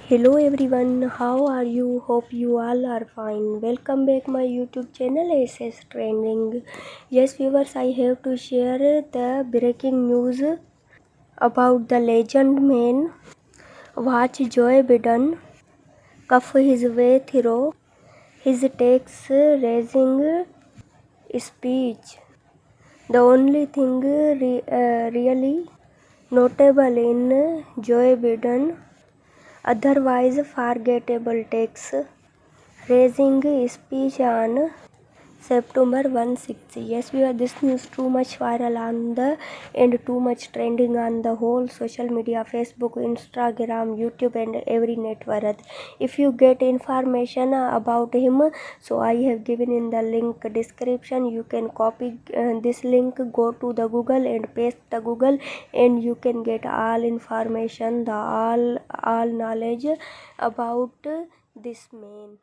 Hello everyone, how are you? Hope you all are fine. Welcome back my YouTube channel SS Trending. Yes viewers, I have to share the breaking news about the legend man. Watch Joe Biden cuff his way through his tax-raising speech. The only thing really notable in Joe Biden otherwise forgettable tax raising speech on September 16. Yes, we are this news too much viral on the and too much trending on the whole social media, Facebook, Instagram, YouTube and every network. If you get information about him, so I have given in the link description. You can copy this link, go to the Google and paste the Google, and you can get all information, the all knowledge about this man.